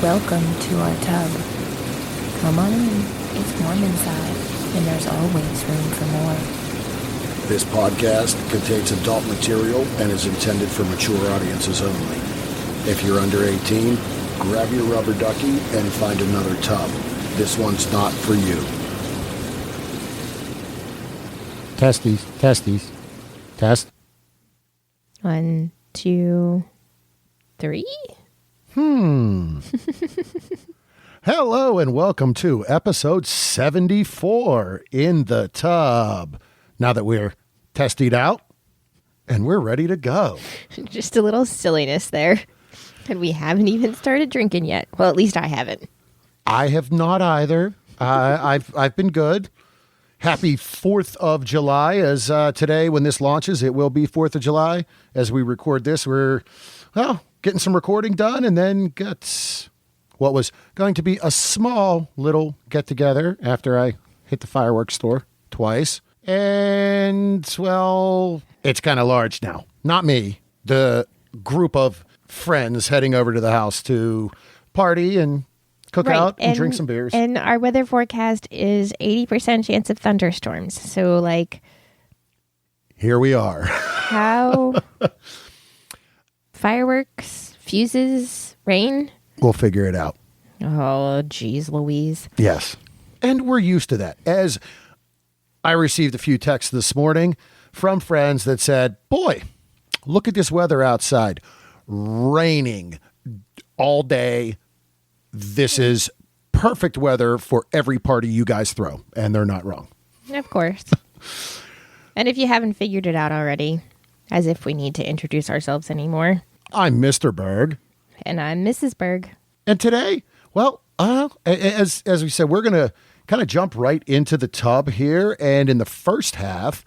Welcome to our tub. Come on in. It's warm inside, and there's always room for more. This podcast contains adult material and is intended for mature audiences only. If you're under 18, grab your rubber ducky and find another tub. This one's not for you. Testes. Test. 1, 2, 3. Hello and welcome to episode 74 in the tub. Now that we're tested out and we're ready to go. Just a little silliness there. And we haven't even started drinking yet. Well, at least I haven't. I have not either. I've been good. Happy 4th of July, as today when this launches, it will be 4th of July. As we record this, we're, getting some recording done and then got what was going to be a small little get-together after I hit the fireworks store twice. And, well, it's kind of large now. Not me. The group of friends heading over to the house to party and cook out and drink some beers. And our weather forecast is 80% chance of thunderstorms. So, here we are. How? Fireworks, fuses, rain? We'll figure it out. Oh, geez, Louise. Yes. And we're used to that. As I received a few texts this morning from friends that said, boy, look at this weather outside. Raining all day. This is perfect weather for every party you guys throw. And they're not wrong. Of course. And if you haven't figured it out already, as if we need to introduce ourselves anymore. I'm Mr. Berg. And I'm Mrs. Berg. And today, well, as we said, we're going to kind of jump right into the tub here. And in the first half,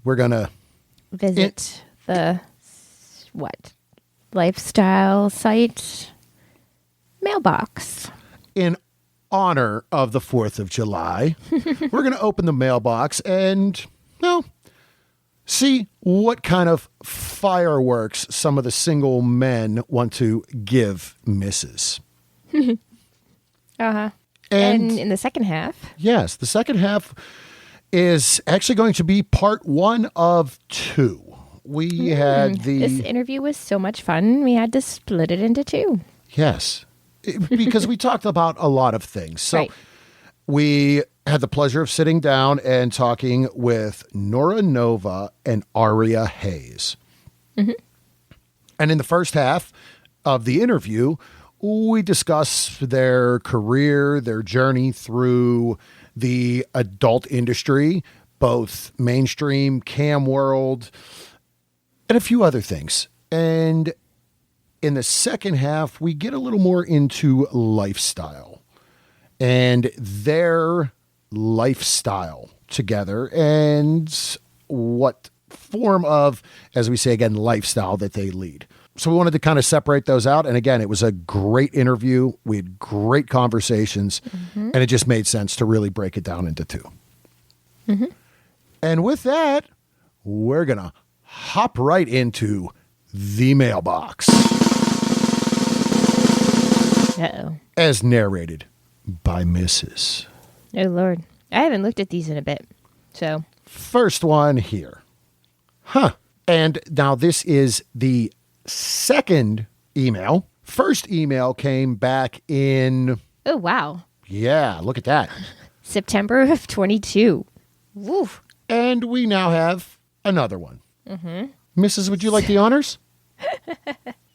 we're going to visit the lifestyle site mailbox. In honor of the 4th of July, we're going to open the mailbox and, see what kind of fireworks some of the single men want to give Mrs. Uh-huh. And in the second half? Yes, the second half is actually going to be part 1 of 2. We had This interview was so much fun, we had to split it into 2. Yes, because we talked about a lot of things. So we had the pleasure of sitting down and talking with Norah Nova and Aria Haze. Mm-hmm. And in the first half of the interview, we discussed their career, their journey through the adult industry, both mainstream, cam world, and a few other things. And in the second half, we get a little more into lifestyle and their lifestyle together and what form of, as we say again, lifestyle that they lead. So we wanted to kind of separate those out. And again, it was a great interview. We had great conversations, and it just made sense to really break it down into 2. Mm-hmm. And with that, we're going to hop right into the mailbox. Uh-oh. As narrated by Mrs. Oh, Lord. I haven't looked at these in a bit, so. First one here. And now this is the second email. First email came back in... Oh, wow. Yeah, look at that. September of 22. Woof. And we now have another one. Mm-hmm. Mrs., would you like the honors?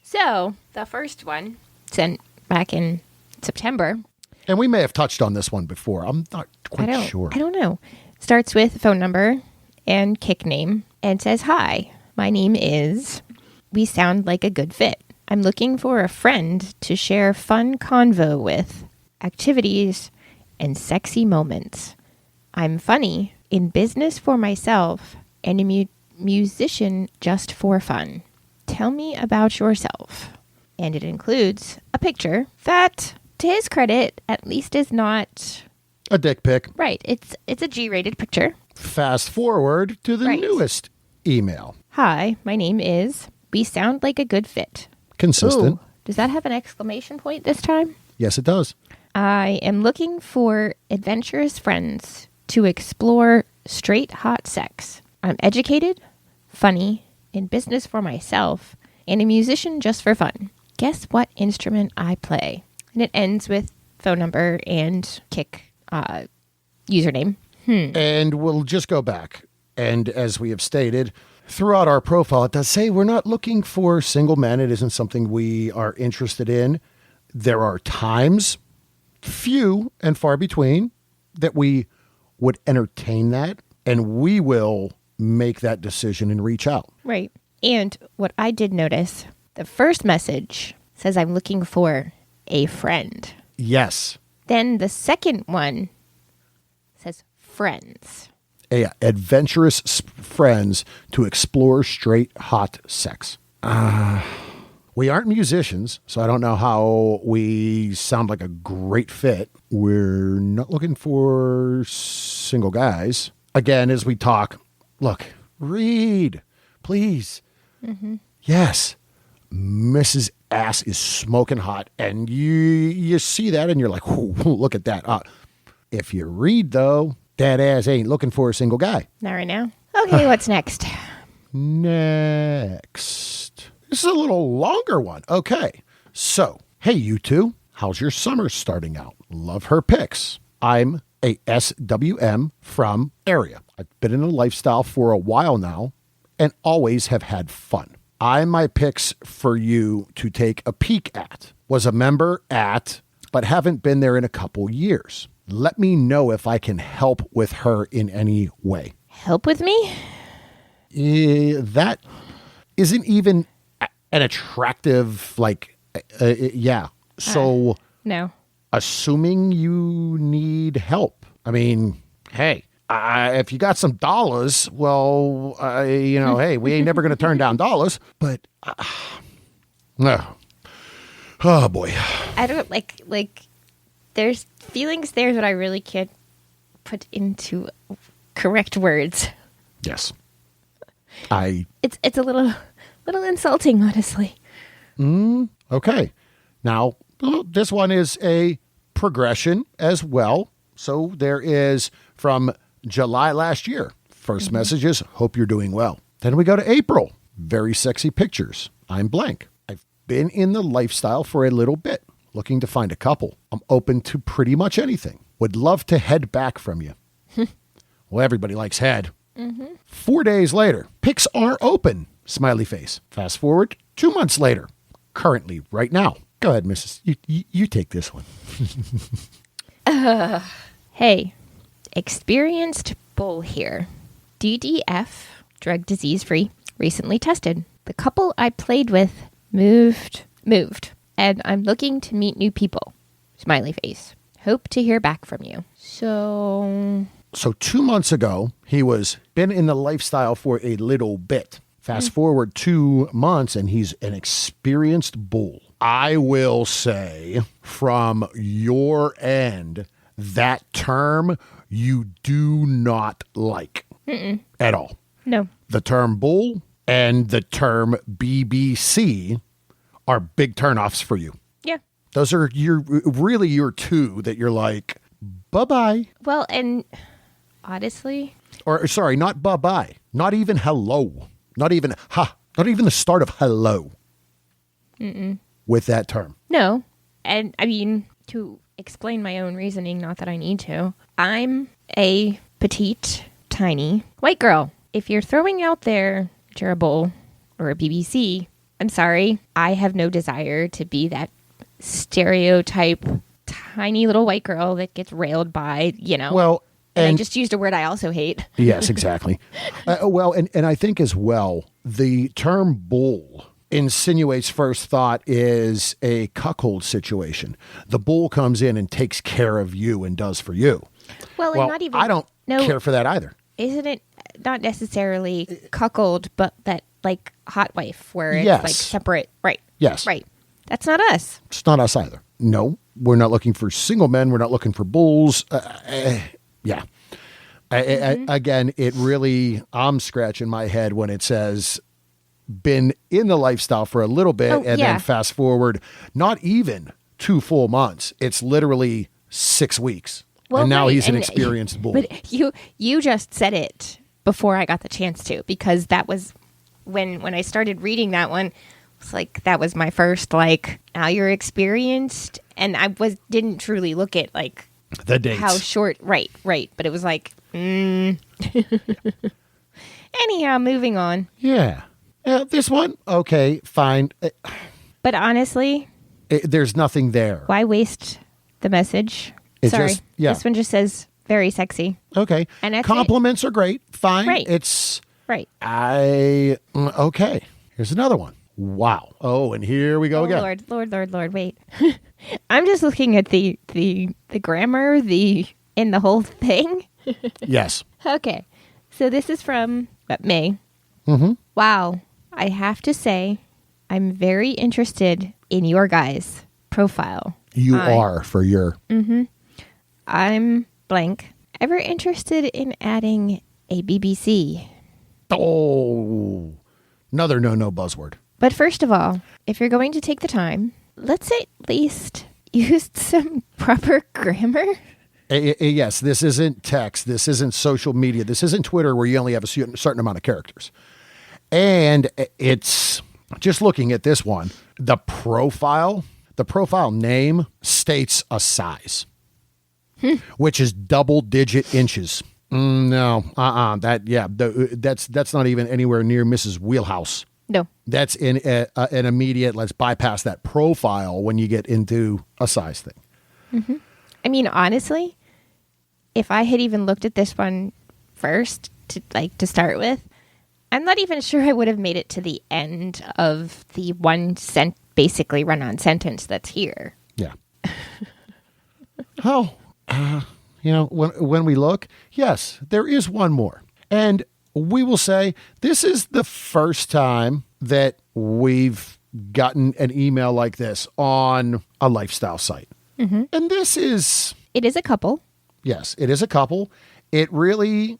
So, the first one sent back in September. And we may have touched on this one before. I'm not quite sure. I don't know. Starts with phone number and kick name and says, "Hi, my name is... We sound like a good fit. I'm looking for a friend to share fun convo with, activities, and sexy moments. I'm funny, in business for myself, and a musician just for fun. Tell me about yourself." And it includes a picture that, to his credit, at least is not... A dick pic. Right. It's a G-rated picture. Fast forward to the newest email. "Hi, my name is... We sound like a good fit. Consistent. Ooh, Does that have an exclamation point this time? Yes, it does. I am looking for adventurous friends to explore straight hot sex. I'm educated, funny, in business for myself, and a musician just for fun. Guess what instrument I play? And it ends with phone number and kick username. And we'll just go back. And as we have stated, throughout our profile, it does say we're not looking for single men. It isn't something we are interested in. There are times, few and far between, that we would entertain that, and we will make that decision and reach out. Right. And what I did notice, the first message says I'm looking for a friend. Yes. Then the second one says friends. Adventurous friends to explore straight hot sex. We aren't musicians, so I don't know how we sound like a great fit. We're not looking for single guys. Again, as we talk, look, read, please. Mm-hmm. Yes. Mrs. Ass is smoking hot, and you see that, and you're like, look at that. If you read, though, that ass ain't looking for a single guy. Not right now. Okay, what's next? Next. This is a little longer one. Okay. So, hey, you two, how's your summer starting out? Love her pics. I'm a SWM from Aria. I've been in a lifestyle for a while now and always have had fun. I'm my pics for you to take a peek at. Was a member at, but haven't been there in a couple years. Let me know if I can help with her in any way. Help with me? That isn't even an attractive, yeah. So, no. Assuming you need help. I mean, hey, if you got some dollars, well, hey, we ain't never going to turn down dollars. But, no. Oh, boy. I don't like, there's feelings there that I really can't put into correct words. Yes. It's a little insulting, honestly. Okay. Now, this one is a progression as well. So there is from July last year. First messages, hope you're doing well. Then we go to April. Very sexy pictures. I'm blank. I've been in the lifestyle for a little bit, looking to find a couple. I'm open to pretty much anything. Would love to head back from you. Well, everybody likes head. 4 days later, pics are open. Smiley face. Fast forward 2 months later. Currently, right now. Go ahead, Mrs. You take this one. Hey, experienced bull here. DDF, drug disease free, recently tested. The couple I played with moved, and I'm looking to meet new people. Smiley face. Hope to hear back from you. So 2 months ago, he was been in the lifestyle for a little bit. Fast forward 2 months, and he's an experienced bull. I will say, from your end, that term you do not like at all. no. The term bull and the term BBC are big turnoffs for you. Yeah. Those are your two that you're like, bye-bye. Well, and honestly, Or sorry, not bye-bye. Not even hello. Not even not even the start of hello. With that term. no. And I mean, to explain my own reasoning, not that I need to, I'm a petite, tiny white girl. If you're throwing out there that you're a bull or a BBC, I'm sorry. I have no desire to be that stereotype tiny little white girl that gets railed by, Well, and I just used a word I also hate. Yes, exactly. And I think as well, the term bull insinuates first thought is a cuckold situation. The bull comes in and takes care of you and does for you. Well, and not even. I don't care for that either. Isn't it not necessarily cuckold, but that like hot wife where it's Yes. like separate? Right. Yes. Right. That's not us. It's not us either. No, we're not looking for single men. We're not looking for bulls. Yeah. Again, it really, I'm scratching my head when it says been in the lifestyle for a little bit, and yeah. then fast forward, not even 2 full months. It's literally 6 weeks. Well, and now right, he's an and- experienced bull. But you just said it before I got the chance to, because that was when I started reading that one. It's like that was my first like, now you're experienced, and I didn't truly look at like The dates. how short. Right, but it was like. Anyhow, moving on. Yeah. This one, okay, fine. But honestly, There's nothing there. why waste the message? It Sorry, just- yeah. this one just says very sexy. Okay. And that's compliments are great. Fine. Right. It's Right. okay. Here's another one. Wow. Oh, and here we go Oh, again. Lord, wait. I'm just looking at the grammar, in the whole thing. Yes. Okay. So this is from May. Mm-hmm. Wow. I have to say, I'm very interested in your guys' profile. You are for your I'm blank. Ever interested in adding a BBC? another no buzzword. But first of all, if you're going to take the time, let's at least use some proper grammar. Yes, this isn't text. This isn't social media. This isn't Twitter where you only have a certain amount of characters. And it's just looking at this one, the profile name states a size, which is double-digit inches. That's not even anywhere near Mrs. Wheelhouse. No. That's in an immediate, let's bypass that profile when you get into a size thing. I mean, honestly, if I had even looked at this one first to start with, I'm not even sure I would have made it to the end of the basically run-on sentence that's here. Yeah. When we look, yes, there is one more. And we will say this is the first time that we've gotten an email like this on a lifestyle site. And this is... It is a couple. Yes, it is a couple. It really,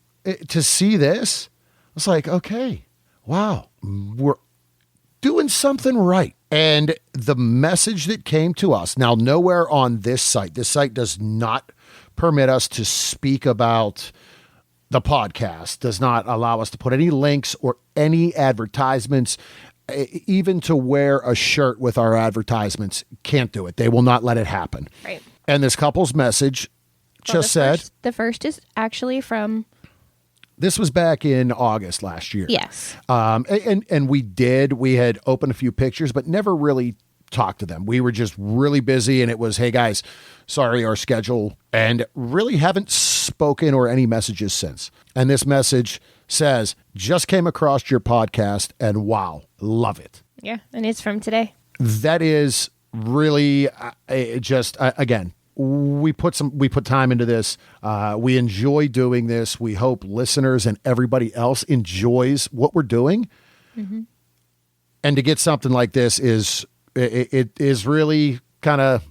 to see this, it's like, okay, wow, we're doing something right. And the message that came to us, now nowhere on this site does not permit us to speak about the podcast, does not allow us to put any links or any advertisements, even to wear a shirt with our advertisements. Can't do it. They will not let it happen. Right. And this couple's message said... The first is actually from... This was back in August last year. Yes. And we had opened a few pictures, but never really talked to them. We were just really busy, and it was, hey guys, sorry, our schedule, and really haven't spoken or any messages since. And this message says, just came across your podcast and wow, love it. Yeah, and it's from today. That is really again, we put time into this. We enjoy doing this. We hope listeners and everybody else enjoys what we're doing. And to get something like this is really kind of,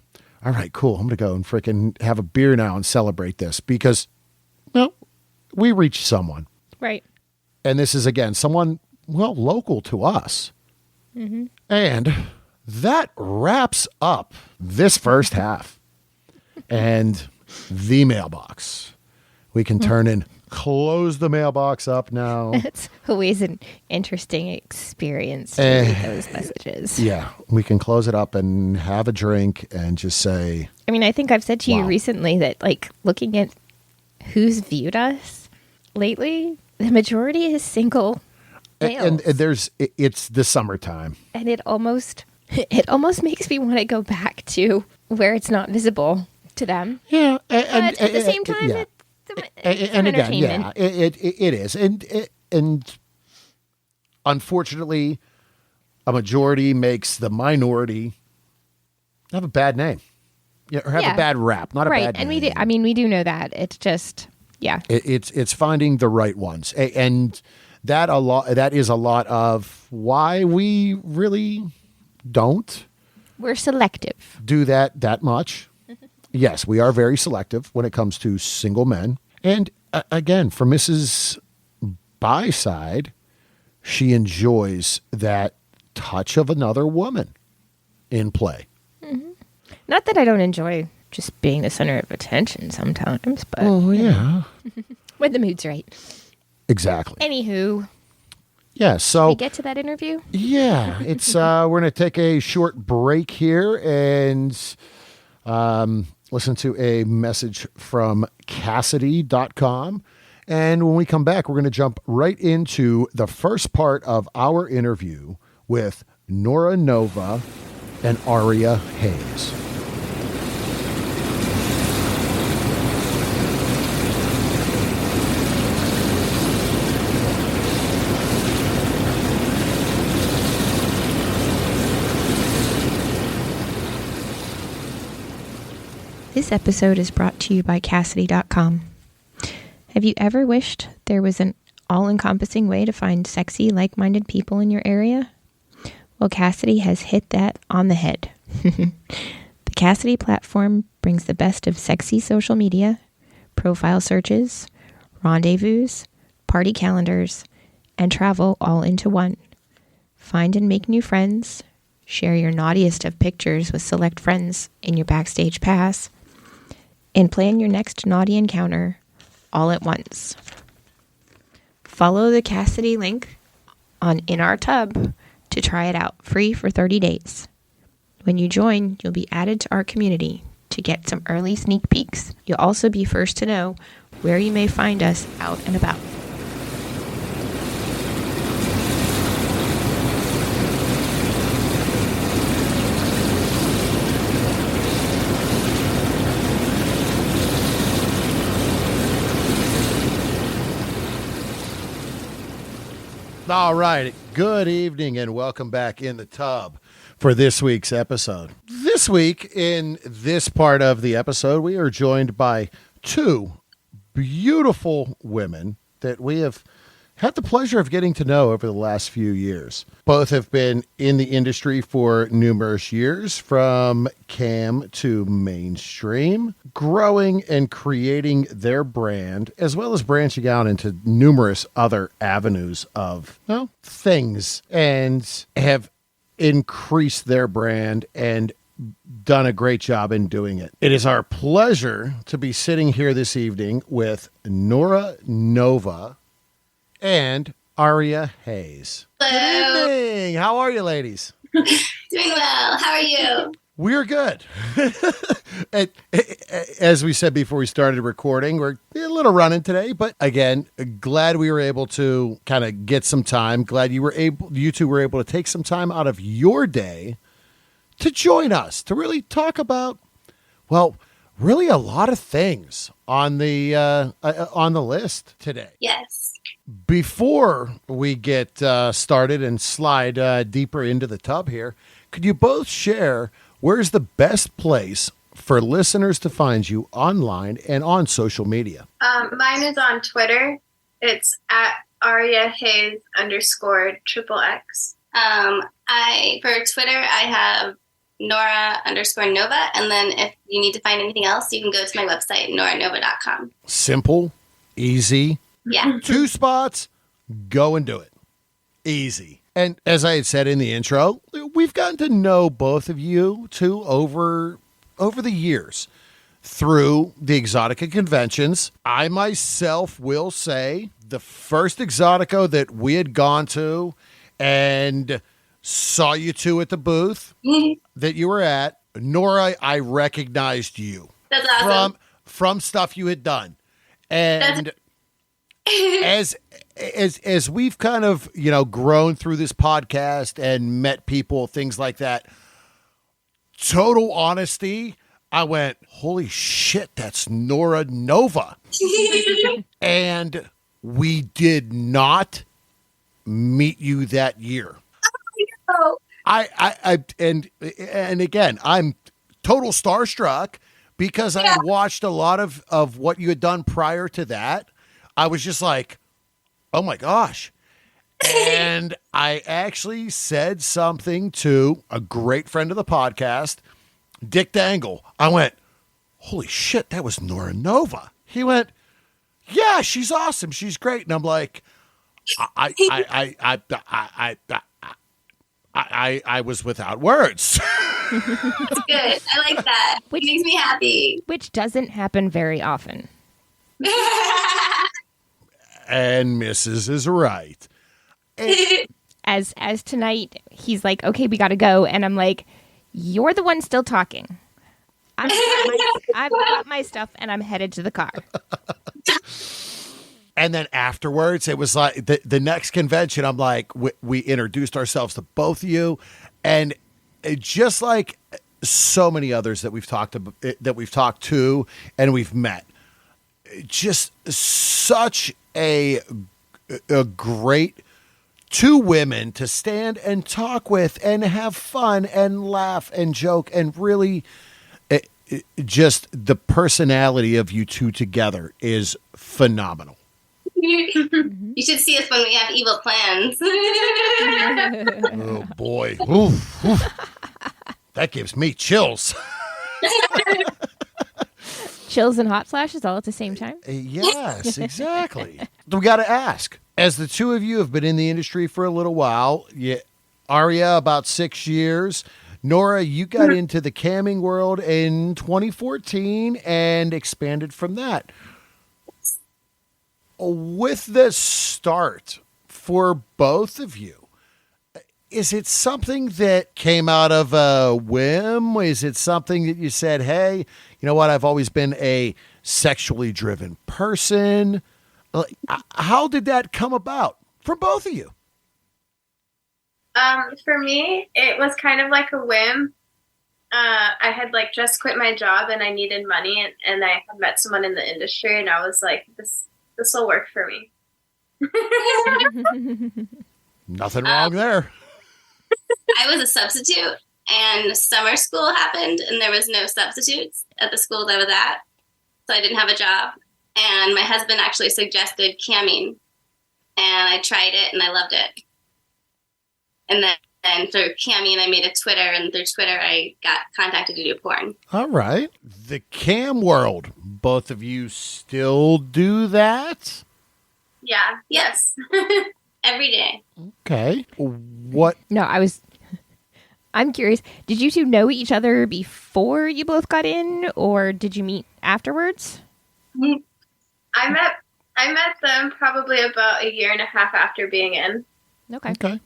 all right, cool. I'm going to go and freaking have a beer now and celebrate this because, well, we reached someone. Right. And this is, again, someone, well, local to us. And that wraps up this first half. And the mailbox. We can turn and close the mailbox up now. It's always an interesting experience to read those messages. Yeah, we can close it up and have a drink and just say... I mean, I think I've said to you Wow. recently that, like, looking at who's viewed us lately, the majority is single males. And it's the summertime. And it almost makes me want to go back to where it's not visible to them. Yeah, But at the same time, yeah. it's And again, entertainment. yeah, it is, and unfortunately, a majority makes the minority have a bad name, or have a bad rap, not a right. bad And name. we do. I mean, we do know that. It's just, yeah. It's finding the right ones, and that is a lot of why we really don't We're selective. do that much. Yes, we are very selective when it comes to single men. And again, for Mrs. Byside, she enjoys that touch of another woman in play. Mm-hmm. Not that I don't enjoy just being the center of attention sometimes, but when the mood's right. Exactly. Anywho. Yeah, so we get to that interview? Yeah, it's we're going to take a short break here and listen to a message from Cassidy.com. And when we come back, we're going to jump right into the first part of our interview with Norah Nova and Aria Haze. This episode is brought to you by Cassidy.com. Have you ever wished there was an all-encompassing way to find sexy, like-minded people in your area? Well, Cassidy has hit that on the head. The Cassidy platform brings the best of sexy social media, profile searches, rendezvous, party calendars, and travel all into one. Find and make new friends, share your naughtiest of pictures with select friends in your backstage pass, and plan your next naughty encounter all at once. Follow the Cassidy link in our tub to try it out free for 30 days. When you join, you'll be added to our community to get some early sneak peeks. You'll also be first to know where you may find us out and about. All right. Good evening and welcome back in the tub for this week's episode. This week, in this part of the episode, we are joined by two beautiful women that we have had the pleasure of getting to know over the last few years. Both have been in the industry for numerous years, from cam to mainstream, growing and creating their brand, as well as branching out into numerous other avenues of things, and have increased their brand and done a great job in doing it. It is our pleasure to be sitting here this evening with Norah Nova and Aria Haze. Hello. Good evening. How are you, ladies? Doing well. How are you? We're good. As we said before we started recording, we're a little running today, but again, glad we were able to kind of get some time. Glad you two were able to take some time out of your day to join us, to really talk about, well, really a lot of things on the list today. Yes. Before we get started and slide deeper into the tub here, could you both share where's the best place for listeners to find you online and on social media? Mine is on Twitter. It's at Aria Haze _XXX. For Twitter, I have Norah_Nova. And then if you need to find anything else, you can go to my website, norahnova.com. Simple, easy. Yeah. 2 spots, go and do it. Easy. And as I had said in the intro, we've gotten to know both of you two over the years through the Exotica conventions. I myself will say the first Exotica that we had gone to and saw you two at the booth that you were at, Norah, I recognized you. That's awesome. From stuff you had done. And as we've kind of, grown through this podcast and met people, things like that, total honesty, I went, holy shit, that's Norah Nova. And we did not meet you that year. Oh. And again, I'm total starstruck because I had watched a lot of what you had done prior to that. I was just like, oh my gosh. And I actually said something to a great friend of the podcast, Dick Dangle. I went, holy shit, that was Norah Nova. He went, yeah, she's awesome. She's great. And I'm like, I was without words. That's good. I like that. It makes me happy. Which doesn't happen very often. And Mrs. is right. As Tonight, he's like, okay, we got to go. And I'm like, you're the one still talking. I've got my stuff and I'm headed to the car. And then afterwards, it was like the next convention, I'm like, we introduced ourselves to both of you. And just like so many others that we've talked to and we've met, just such a great two women to stand and talk with and have fun and laugh and joke and really just the personality of you two together is phenomenal. You should see us when we have evil plans. Oh boy. Oof, oof. That gives me chills. Chills and hot flashes all at the same time? Yes, exactly. We got to ask, as the two of you have been in the industry for a little while, Aria, about 6 years. Norah, you got into the camming world in 2014 and expanded from that. With the start for both of you, is it something that came out of a whim? Is it something that you said, hey, you know what, I've always been a sexually driven person? How did that come about for both of you? For me, it was kind of like a whim. I had just quit my job and I needed money, and I had met someone in the industry, and I was like, this will work for me. Nothing wrong there. I was a substitute, and summer school happened, and there was no substitutes at the school that I was at, so I didn't have a job. And my husband actually suggested camming, and I tried it, and I loved it. And then through camming, I made a Twitter, and through Twitter, I got contacted to do porn. All right. The cam world, both of you still do that? Yeah. Yes. Every day. Okay. What? No, I'm curious. Did you two know each other before you both got in, or did you meet afterwards? I met them probably about a year and a half after being in. Okay.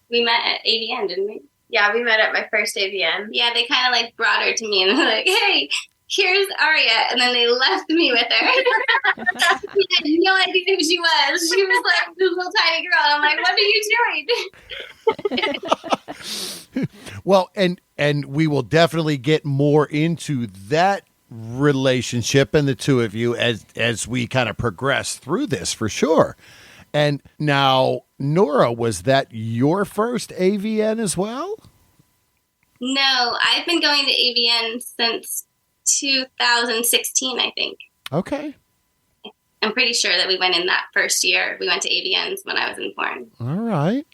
We met at AVN, didn't we? Yeah, we met at my first AVN. Yeah, they kind of brought her to me, and they're like, hey, here's Aria. And then they left me with her. I had no idea who she was. She was like this little tiny girl. I'm like, what are you doing? Well, and we will definitely get more into that relationship and the two of you as we kind of progress through this, for sure. And now, Norah, was that your first AVN as well? No, I've been going to AVN since 2016, I think. Okay. I'm pretty sure that we went in that first year. We went to AVNs when I was in porn. All right.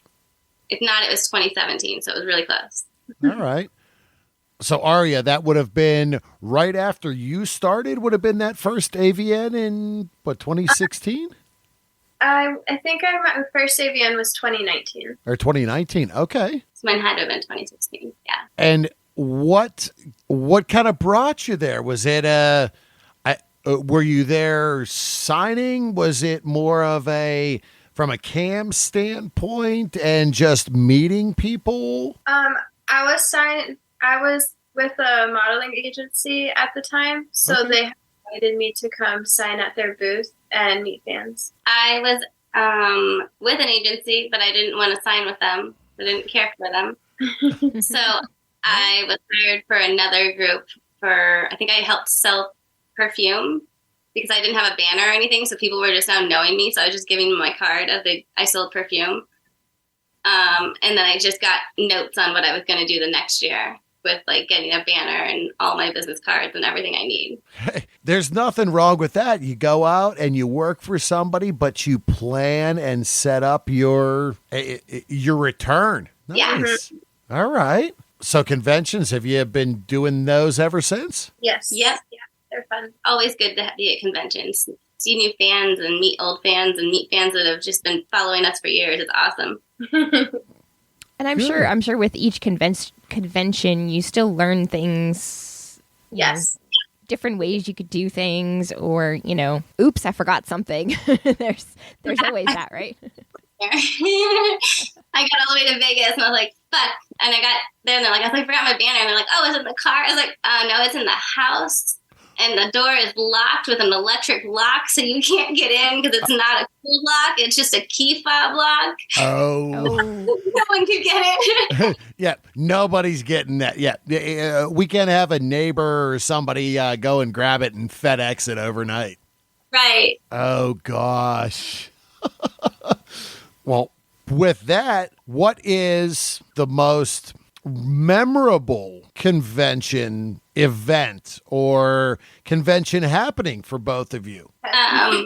If not, it was 2017, so it was really close. All right. So, Aria, that would have been right after you started, would have been that first AVN in, 2016? I think my first AVN was 2019. Or 2019. Okay. So mine had to have been 2016. Yeah. And what kind of brought you there? Was it were you there signing? Was it more of from a cam standpoint and just meeting people? I was with a modeling agency at the time, so Okay. They invited me to come sign at their booth and meet fans. I was with an agency, but I didn't want to sign with them. I didn't care for them. So I was hired for another group I think I helped sell perfume because I didn't have a banner or anything. So people were just now knowing me. So I was just giving them my card as I sold perfume. And then I just got notes on what I was going to do the next year with getting a banner and all my business cards and everything I need. Hey, there's nothing wrong with that. You go out and you work for somebody, but you plan and set up your return. Nice. Yeah. All right. So conventions, have you been doing those ever since? Yes. Yep. Yeah, they're fun. Always good to be at conventions. see new fans and meet old fans and meet fans that have just been following us for years. It's awesome. And I'm sure with each convention, you still learn things. Yes. Different ways you could do things, or oops, I forgot something. there's always that, right? I got all the way to Vegas and I was like, fuck. And I got there and they're like, I forgot my banner. And they're like, oh, it's in the car. I was like, oh, no, it's in the house. And the door is locked with an electric lock, so you can't get in because it's not a key lock. It's just a key fob lock. Oh. No one could get it. Yeah, nobody's getting that. Yeah, we can't have a neighbor or somebody go and grab it and FedEx it overnight. Right. Oh, gosh. Well, with that, what is the most memorable convention event or convention happening for both of you? I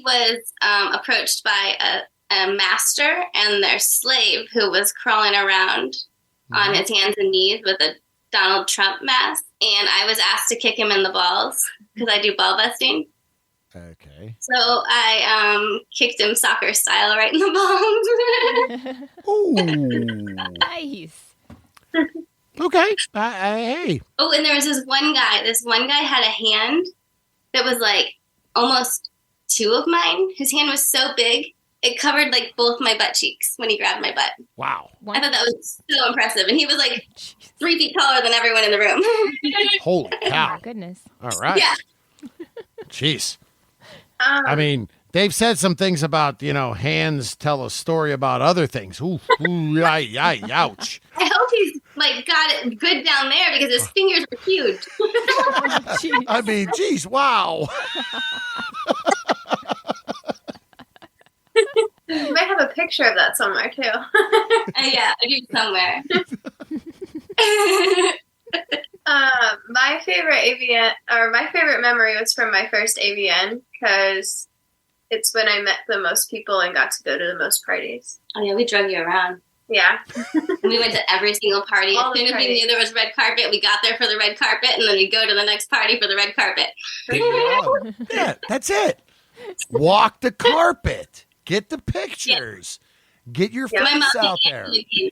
was approached by a master and their slave who was crawling around on his hands and knees with a Donald Trump mask. And I was asked to kick him in the balls because I do ball busting. Okay. So I kicked him soccer style right in the balls. Ooh. Nice. Okay. Hey. Oh, and there was this one guy. This one guy had a hand that was like almost two of mine. His hand was so big, it covered like both my butt cheeks when he grabbed my butt. Wow. I thought that was so impressive. And he was like 3 feet taller than everyone in the room. Holy Oh, cow. my goodness. All right. Yeah. Jeez. I mean, they've said some things about, hands tell a story about other things. Ooh, ouch. I hope he's like got it good down there because his fingers were huge. I mean, geez, wow. You might have a picture of that somewhere too. Yeah, I do somewhere. My favorite AVN, or my favorite memory was from my first AVN because it's when I met the most people and got to go to the most parties. Oh yeah, we drug you around. Yeah. We went to every single party. All As soon the as we parties. knew there was red carpet, we got there for the red carpet, and then we'd go to the next party for the red carpet. Yeah, that's it. Walk the carpet. Get the pictures. Get your My mom face out did there. everything.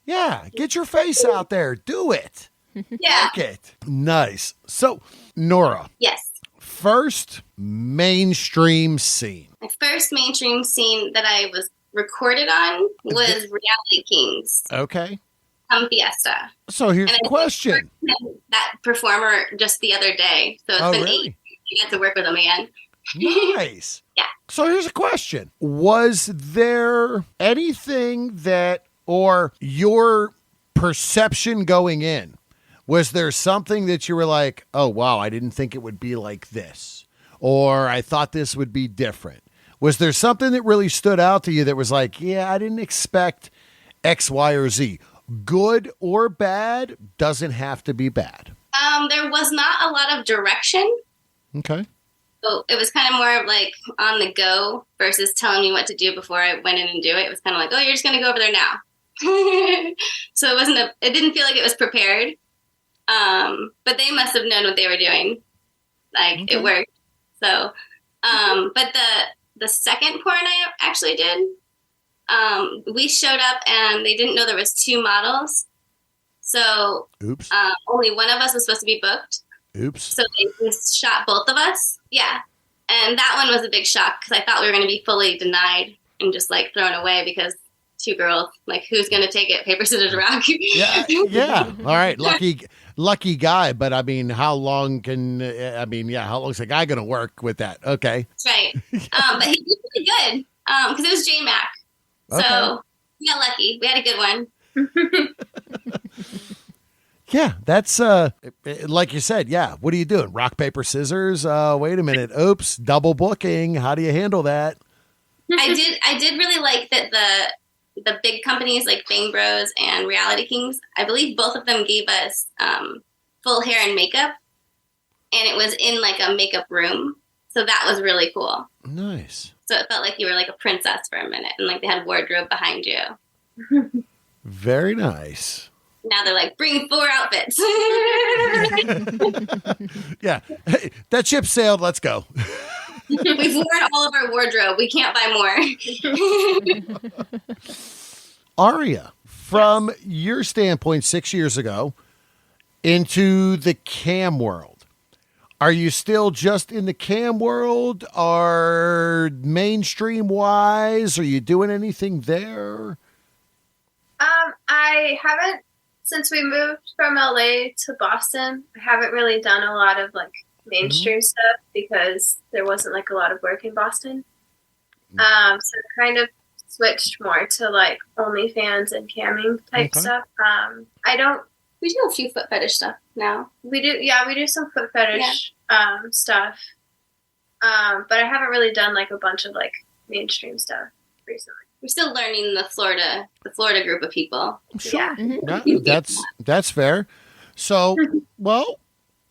Yeah, get your face out there. Do it. Yeah. Work it. Nice. So, Norah, Yes. first mainstream scene. My first mainstream scene that I was recorded on was Reality Kings, Okay. Come Fiesta. So here's And the I question. That performer just the other day. So it's Oh, been really? 8. You got to work with him again. Nice. Yeah. So here's a question. Was there anything that, or your perception going in, was there something that you were like, oh, wow, I didn't think it would be like this, or I thought this would be different? Was there something that really stood out to you that was like, yeah, I didn't expect X, Y, or Z? Good or bad doesn't have to be bad. There was not a lot of direction. Okay. So it was kind of more of like on the go versus telling me what to do before I went in and do it. It was kind of like, oh, you're just going to go over there now. So it didn't feel like it was prepared. But they must have known what they were doing. Like It worked. So, but the second porn I actually did, we showed up and they didn't know there was 2 models. So Oops. only one of us was supposed to be booked. Oops. So they just shot both of us. Yeah. And that one was a big shock because I thought we were going to be fully denied and just like thrown away because 2 girls, like who's going to take it? Paper, scissors, rock. Yeah. Yeah. All right. Lucky guy. But I mean, how long how long's a guy going to work with that? Okay. That's right. But he did pretty good because it was J-Mac. Okay. So we got lucky. We had a good one. Yeah, that's like you said. Yeah, what are you doing? Rock, paper, scissors. Wait a minute. Oops, double booking. How do you handle that? I did really like that the big companies like Bang Bros and Reality Kings, I believe both of them gave us full hair and makeup, and it was in like a makeup room. So that was really cool. Nice. So it felt like you were like a princess for a minute, and like they had a wardrobe behind you. Very nice. Now they're like, bring 4 outfits. Yeah. Hey, that ship sailed. Let's go. We've worn all of our wardrobe. We can't buy more. Aria, from your standpoint 6 years ago into the cam world, are you still just in the cam world? Are mainstream wise? Are you doing anything there? I haven't, since we moved from LA to Boston, I haven't really done a lot of like mainstream stuff because there wasn't like a lot of work in Boston. So I kind of switched more to like OnlyFans and camming type stuff. We do a few foot fetish stuff now. We do some foot fetish stuff. But I haven't really done like a bunch of like mainstream stuff recently. We're still learning the Florida group of people. Sure. Yeah. Yeah, that's fair. So, well,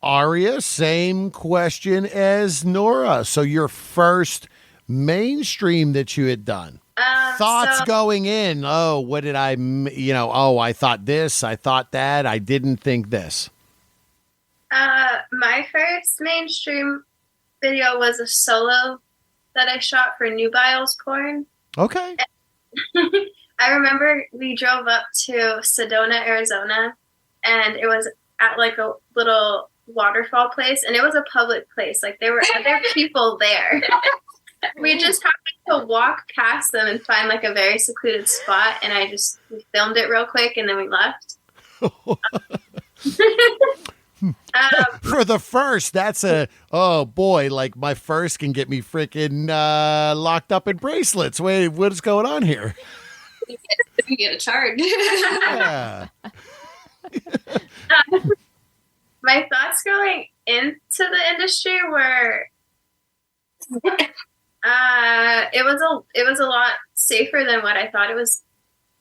Aria, same question as Norah. So your first mainstream that you had done. Thoughts going in. Oh, what did I, I thought this, I thought that, I didn't think this. My first mainstream video was a solo that I shot for Nubile's Porn. Okay. I remember we drove up to Sedona, Arizona, and it was at like a little waterfall place, and it was a public place. Like there were other people there. We just happened to walk past them and find like a very secluded spot, and we filmed it real quick, and then we left. For the first, that's like my first can get me freaking locked up in bracelets. Wait, what is going on here? You get a charge. Yeah. My thoughts going into the industry were it was a lot safer than what I thought it was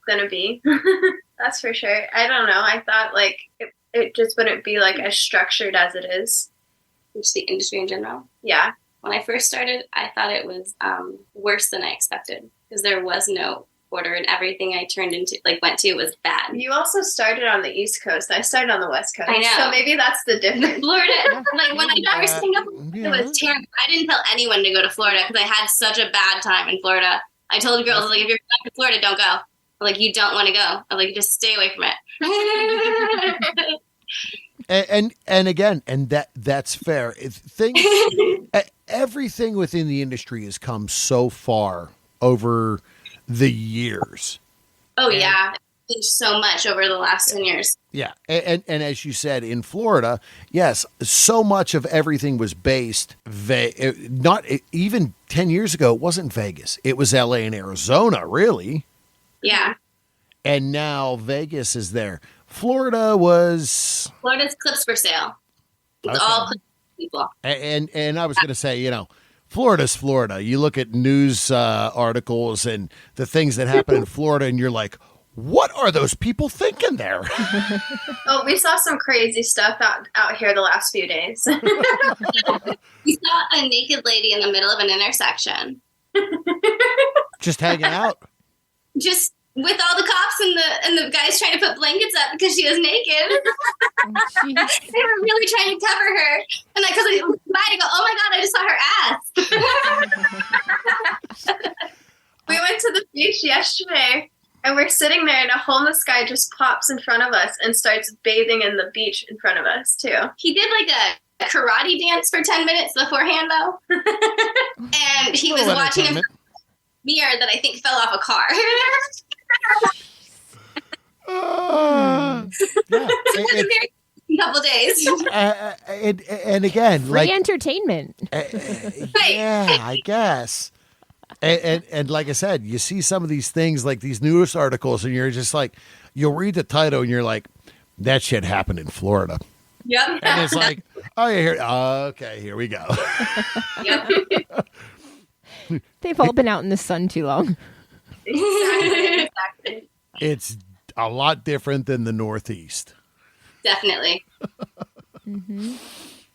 gonna be. That's for sure. I don't know. I thought like it just wouldn't be like as structured as it is. Just the industry in general. Yeah. When I first started, I thought it was worse than I expected because there was no order, and everything I went to was bad. You also started on the East Coast. I started on the West Coast. I know. So maybe that's the difference. Florida, like when I first came up, it was terrible. I didn't tell anyone to go to Florida because I had such a bad time in Florida. I told girls, like, if you're going to Florida, don't go. I'm like, you don't want to go. I'm like, just stay away from it. And again, that's fair. Everything within the industry has come so far over the years. Oh, yeah. It's changed so much over the last 10 years. Yeah. And as you said, in Florida, yes, so much of everything was based, not even 10 years ago, it wasn't Vegas. It was LA and Arizona, really. Yeah. And now Vegas is there. Florida's clips for sale. It's all clips for people. And I was going to say, Florida's Florida. You look at news articles and the things that happen in Florida, and you're like, what are those people thinking there? Oh, we saw some crazy stuff out here the last few days. We saw a naked lady in the middle of an intersection. Just hanging out. Just with all the cops and the guys trying to put blankets up because she was naked. They were really trying to cover her. And because I went by to go, oh my God, I just saw her ass. We went to the beach yesterday, and we're sitting there, and a homeless guy just pops in front of us and starts bathing in the beach in front of us, too. He did like a karate dance for 10 minutes beforehand, though. And he was watching a mirror that I think fell off a car. A couple days. And again, free entertainment. Yeah, I guess. And like I said, you see some of these things like these news articles, and you're just like, you'll read the title, and you're like, that shit happened in Florida. Yep. And it's like, oh, yeah, okay, here we go. Yep. They've all been out in the sun too long. Exactly. It's a lot different than the Northeast. Definitely. Mm-hmm.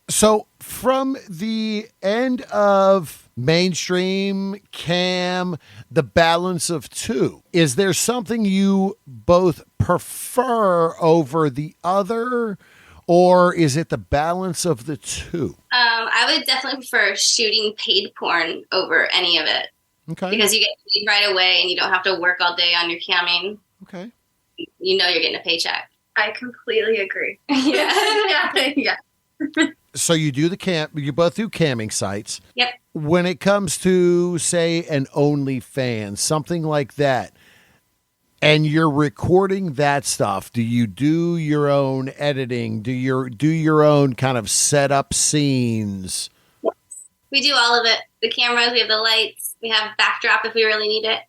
So from the end of mainstream, cam, the balance of two, is there something you both prefer over the other, or is it the balance of the two? I would definitely prefer shooting paid porn over any of it. Okay. Because you get paid right away and you don't have to work all day on your camming. Okay. You know you're getting a paycheck. I completely agree. Yeah. Yeah. So you both do camming sites. Yep. When it comes to, say, an OnlyFans, something like that, and you're recording that stuff, do you do your own editing? Do your own kind of set up scenes? We do all of it. The cameras, we have the lights, we have backdrop if we really need it.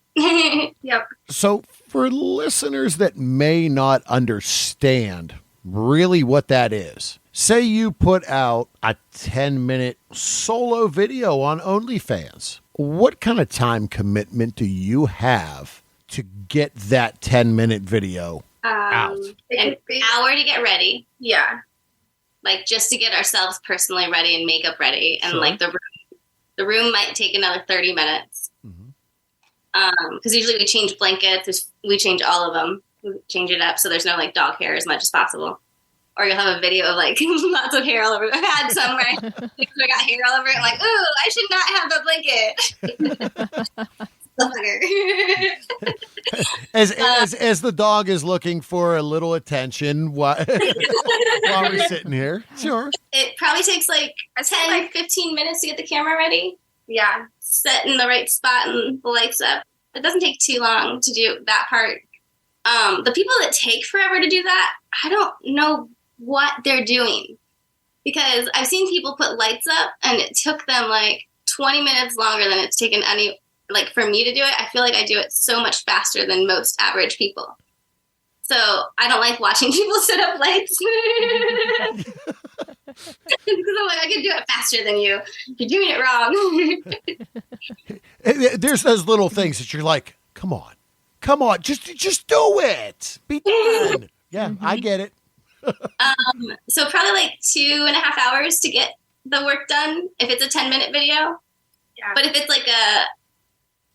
Yep. So for listeners that may not understand really what that is, say you put out a 10-minute solo video on OnlyFans. What kind of time commitment do you have to get that 10-minute video out? An hour to get ready. Yeah. Like just to get ourselves personally ready and makeup ready. And Sure. like the room might take another 30 minutes. Because usually we change blankets. We change all of them. We change it up so there's no like dog hair as much as possible. Or you'll have a video of like lots of hair all over. I've had some where I got hair all over it. I'm like, ooh, I should not have the blanket. As the dog is looking for a little attention while we're sitting here. Sure. It probably takes like 10, 15 minutes to get the camera ready. Yeah. Set in the right spot and the lights up. It doesn't take too long to do that part. The people that take forever to do that, I don't know what they're doing. Because I've seen people put lights up and it took them like 20 minutes longer than it's taken like for me to do it. I feel like I do it so much faster than most average people. So I don't like watching people set up lights. Because I'm like, I can do it faster than you. You're doing it wrong. There's those little things that you're like, come on, just do it. Be done. Yeah, I get it. So probably like 2.5 hours to get the work done if it's a 10-minute video. Yeah. But if it's like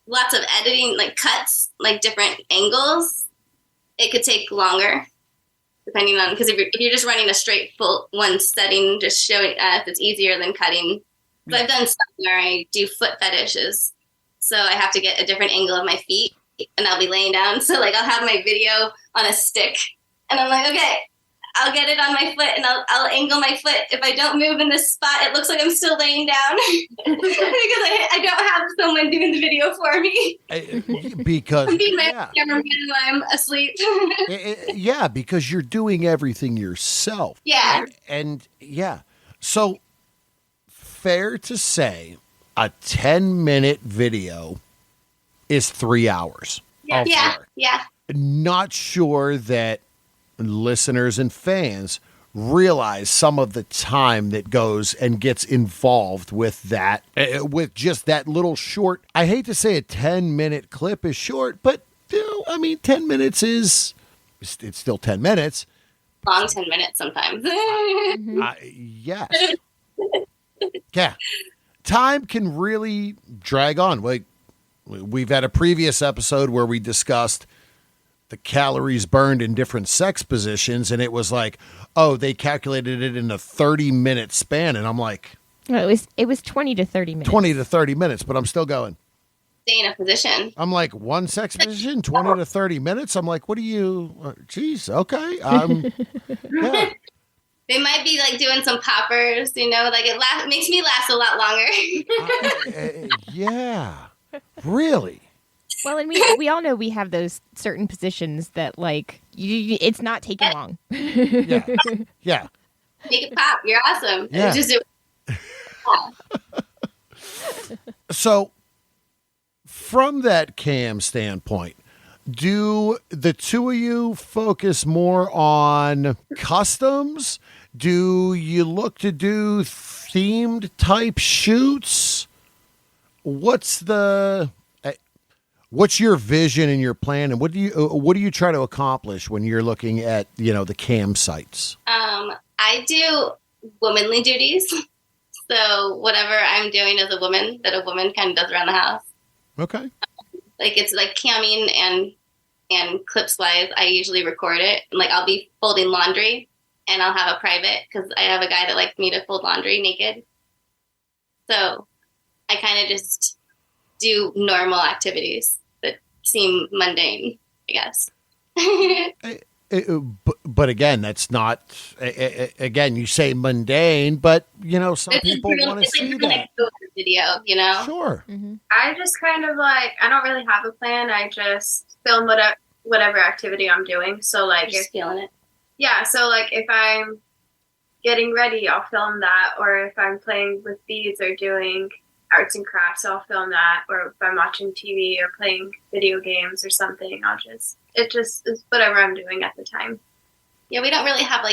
lots of editing, like cuts, like different angles, it could take longer. Depending on, because if you're just running a straight full one setting, just showing if it's easier than cutting. So I've done stuff where I do foot fetishes, so I have to get a different angle of my feet, and I'll be laying down. So like I'll have my video on a stick, and I'm like, okay, I'll get it on my foot, and I'll angle my foot. If I don't move in this spot, it looks like I'm still laying down because I don't have someone doing the video for me. Because I'm being my cameraman when I'm asleep. Yeah, because you're doing everything yourself. Yeah. And yeah. So fair to say a 10-minute video is 3 hours. Yeah. Not sure that listeners and fans realize some of the time that goes and gets involved with that, with just that little short. I hate to say a 10-minute clip is short, but 10 minutes it's still 10 minutes. Long 10 minutes sometimes. Yes. Yeah. Time can really drag on. Like we've had a previous episode where we discussed the calories burned in different sex positions, and it was like, oh, they calculated it in a 30-minute span, and I'm like, Well, it was 20 to 30 minutes. 20 to 30 minutes, but I'm still going. Stay in a position. I'm like, one sex position, 20 to 30 minutes. I'm like, what do you? Geez, okay. Yeah. They might be like doing some poppers, like it makes me last a lot longer. Yeah, really. Well, and we all know we have those certain positions that like it's not taking long. Yeah. Make it pop. You're awesome. Yeah. Just do it. So, from that cam standpoint, do the two of you focus more on customs? Do you look to do themed type shoots? What's your vision and your plan, and what do you try to accomplish when you're looking at the cam sites? I do womanly duties. So whatever I'm doing as a woman, that a woman kind of does around the house. Okay. Like it's like camming and clips wise, I usually record it. Like I'll be folding laundry and I'll have a private because I have a guy that likes me to fold laundry naked. So I kind of just do normal activities that seem mundane, I guess. But again, that's not. Again, you say mundane, but some people want to see that video. Sure. Mm-hmm. I just kind of I don't really have a plan. I just film whatever activity I'm doing. So just feeling it. Yeah. So if I'm getting ready, I'll film that. Or if I'm playing with beads or doing arts and crafts, I'll film that. Or if I'm watching TV or playing video games or something, it just is whatever I'm doing at the time. Yeah, we don't really have a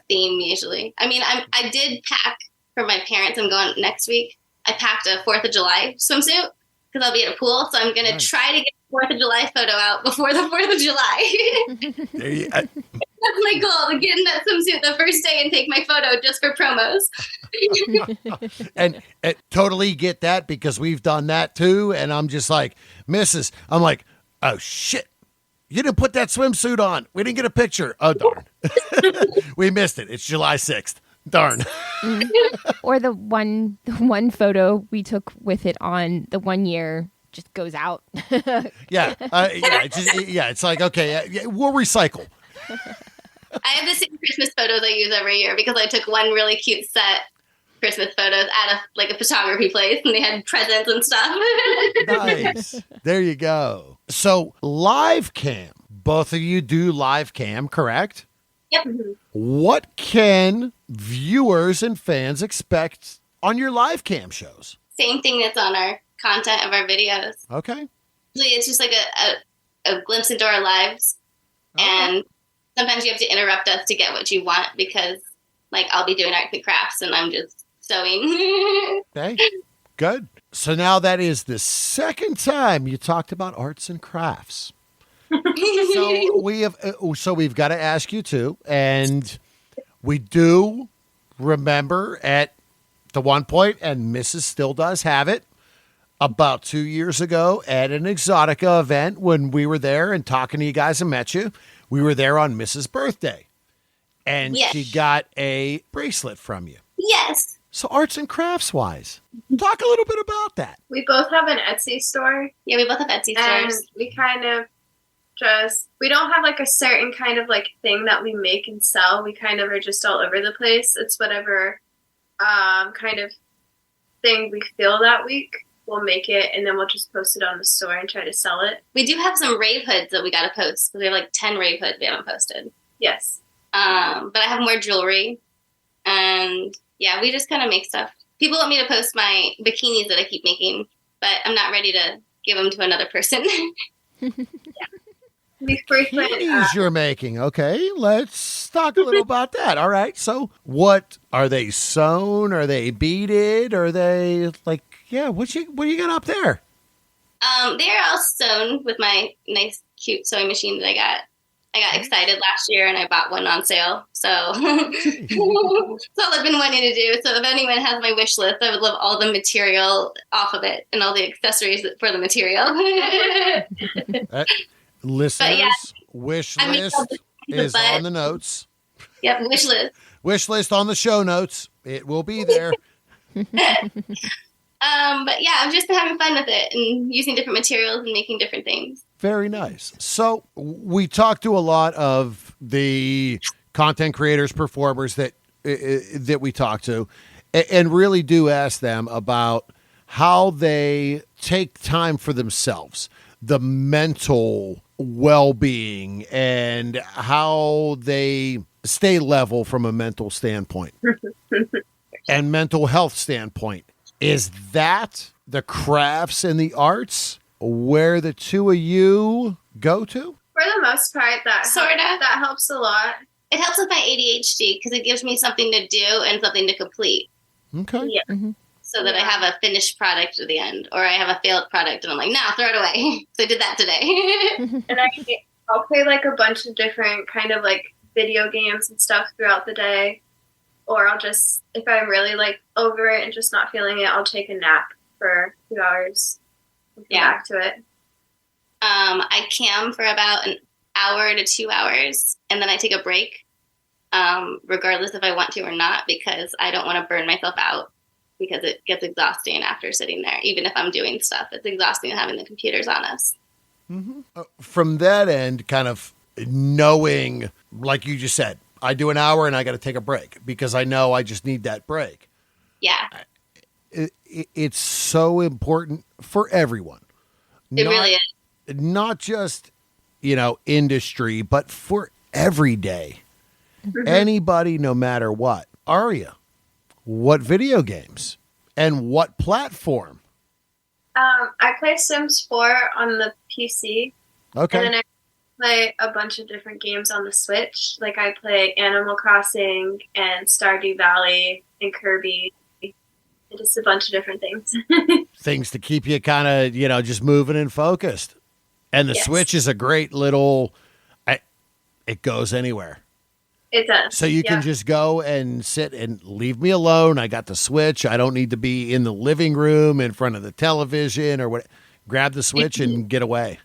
theme usually. I mean, I did pack for my parents. I'm going next week. I packed a 4th of July swimsuit because I'll be at a pool. So I'm going to try to get a 4th of July photo out before the 4th of July. That's my goal, to get in that swimsuit the first day and take my photo just for promos. and totally get that because we've done that too. And I'm just like, I'm like, oh, shit. You didn't put that swimsuit on. We didn't get a picture. Oh, darn. We missed it. It's July 6th. Darn. Or the one photo we took with it on the 1 year just goes out. Yeah. It's like, okay, we'll recycle. I have the same Christmas photos I use every year because I took one really cute set Christmas photos at a photography place and they had presents and stuff. Nice. There you go. So live cam, both of you do live cam, correct? Yep. What can viewers and fans expect on your live cam shows? Same thing that's on our content of our videos. Okay. Usually it's just a glimpse into our lives. Okay. And sometimes you have to interrupt us to get what you want because I'll be doing arts and crafts and I'm just sewing. Okay, good. So now that is the second time you talked about arts and crafts. So we've got to ask you too, and we do remember at the one point, and Mrs. still does have it, about 2 years ago at an Exotica event when we were there and talking to you guys and met you. We were there on Mrs. birthday, and she got a bracelet from you. Yes. So arts and crafts wise, talk a little bit about that. We both have an Etsy store. Yeah, we both have Etsy stores. And we kind of we don't have a certain kind of thing that we make and sell. We kind of are just all over the place. It's whatever kind of thing we feel that week. We'll make it and then we'll just post it on the store and try to sell it. We do have some rave hoods that we got to post. We have 10 rave hoods we haven't posted. Yes. But I have more jewelry. And yeah, we just kind of make stuff. People want me to post my bikinis that I keep making, but I'm not ready to give them to another person. Yeah. Bikinis you're making. Okay, let's talk a little about that. All right. So what are they sewn? Are they beaded? Are they what do you got up there? They're all sewn with my nice, cute sewing machine that I got. I got excited last year and I bought one on sale. So that's all I've been wanting to do. So if anyone has my wish list, I would love all the material off of it and all the accessories for the material. Listeners, wish list is on the notes. Yep, wish list. Wish list on the show notes. It will be there. But yeah, I've just been having fun with it and using different materials and making different things. Very nice. So we talked to a lot of the content creators, performers that we talk to, and really do ask them about how they take time for themselves, the mental well-being, and how they stay level from a mental standpoint and mental health standpoint. Is that the crafts and the arts where the two of you go to? For the most part, that helps a lot. It helps with my ADHD because it gives me something to do and something to complete. Okay. Yeah. Mm-hmm. So that I have a finished product at the end, or I have a failed product and I'm like, nah, throw it away. So I did that today. And I'll play a bunch of different kind of video games and stuff throughout the day. or I'll just, if I'm really like over it and just not feeling it, I'll take a nap for 2 hours and come back to it. I cam for about an hour to 2 hours, and then I take a break, regardless if I want to or not, because I don't want to burn myself out, because it gets exhausting after sitting there. Even if I'm doing stuff, it's exhausting having the computers on us. Mm-hmm. From that end, kind of knowing, like you just said, I do an hour and I got to take a break because I know I just need that break. Yeah. It's so important for everyone. It really is. Not just, industry, but for every day. Mm-hmm. Anybody, no matter what. Aria, what video games and what platform? I play Sims 4 on the PC. Okay. And then I play a bunch of different games on the Switch. Like I play Animal Crossing and Stardew Valley and Kirby. And just a bunch of different things. Things to keep you kind of, just moving and focused. And the Switch is a great little, it goes anywhere. It does. So you can just go and sit and leave me alone. I got the Switch. I don't need to be in the living room in front of the television or what. Grab the Switch and get away.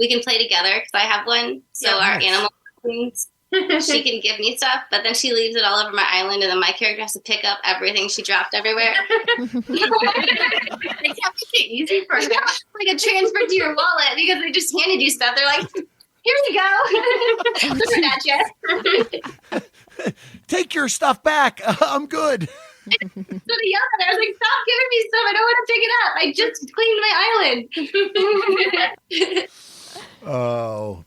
We can play together because I have one. So our animal things, she can give me stuff, but then she leaves it all over my island, and then my character has to pick up everything she dropped everywhere. They can't make it easy for them. Like a transfer to your wallet because they just handed you stuff. They're like, here you go. Looking at you. Take your stuff back. I'm good. So the yelled at her. I was like, stop giving me stuff. I don't want to pick it up. I just cleaned my island. Oh,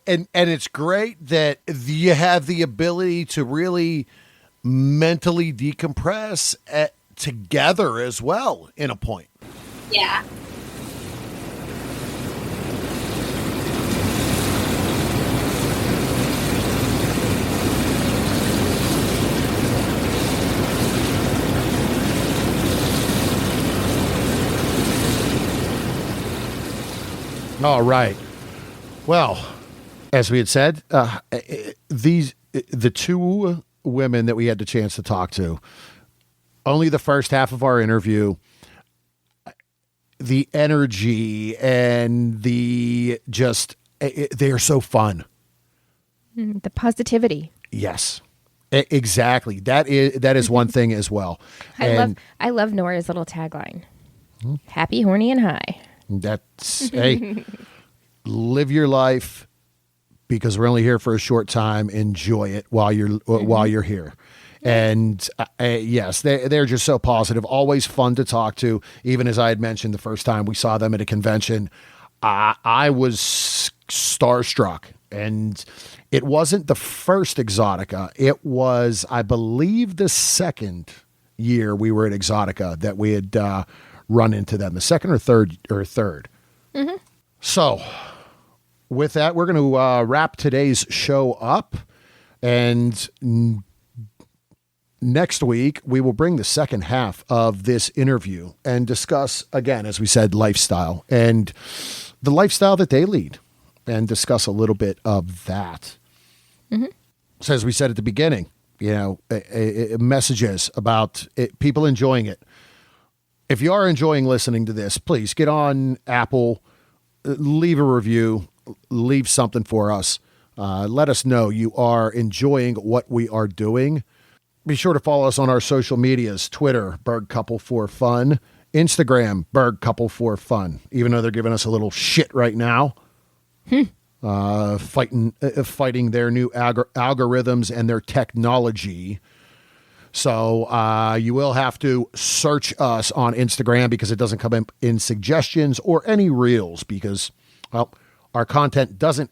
and it's great that you have the ability to really mentally decompress together as well in a point. Yeah. All right. Well, as we had said, the two women that we had the chance to talk to, only the first half of our interview, the energy and they are so fun. The positivity. Yes, exactly. That is one thing as well. I love Nora's little tagline. Happy, horny, and high. That's, hey, live your life because we're only here for a short time. Enjoy it while you're here. And yes, they're just so positive, always fun to talk to. Even as I had mentioned the first time we saw them at a convention, I was starstruck. And it wasn't the first Exotica. It was, I believe, the second year we were at Exotica that we had run into them, the second or third. Mm-hmm. So with that, we're going to wrap today's show up, and next week we will bring the second half of this interview and discuss, again, as we said, lifestyle and the lifestyle that they lead, and discuss a little bit of that. Mm-hmm. So as we said at the beginning, messages about people enjoying it. If you are enjoying listening to this, please get on Apple, leave a review, leave something for us. Let us know you are enjoying what we are doing. Be sure to follow us on our social medias, Twitter, Berg Couple for Fun, Instagram, Berg Couple for Fun, even though they're giving us a little shit right now. Fighting their new algorithms and their technology. So you will have to search us on Instagram because it doesn't come in suggestions or any reels because, well, our content doesn't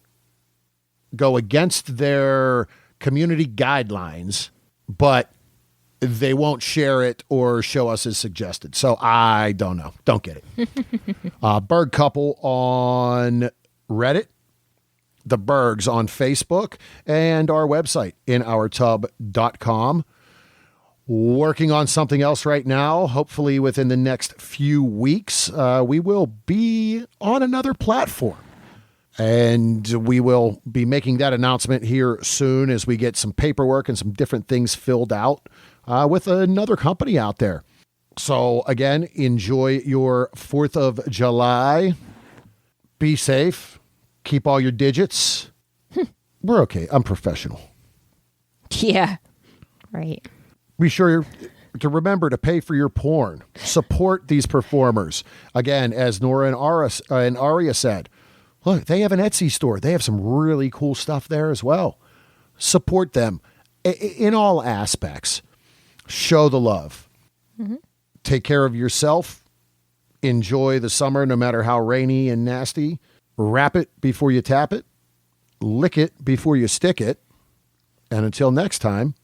go against their community guidelines, but they won't share it or show us as suggested. So I don't know. Don't get it. Berg Couple on Reddit, the Bergs on Facebook, and our website, inourtub.com. Working on something else right now. Hopefully within the next few weeks, we will be on another platform. And we will be making that announcement here soon as we get some paperwork and some different things filled out with another company out there. So again, enjoy your 4th of July. Be safe. Keep all your digits. We're okay. I'm professional. Yeah. Right. Be sure to remember to pay for your porn. Support these performers. Again, as Norah and Aria said, look, they have an Etsy store. They have some really cool stuff there as well. Support them in all aspects. Show the love. Mm-hmm. Take care of yourself. Enjoy the summer no matter how rainy and nasty. Wrap it before you tap it. Lick it before you stick it. And until next time,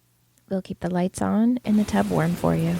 we'll keep the lights on and the tub warm for you.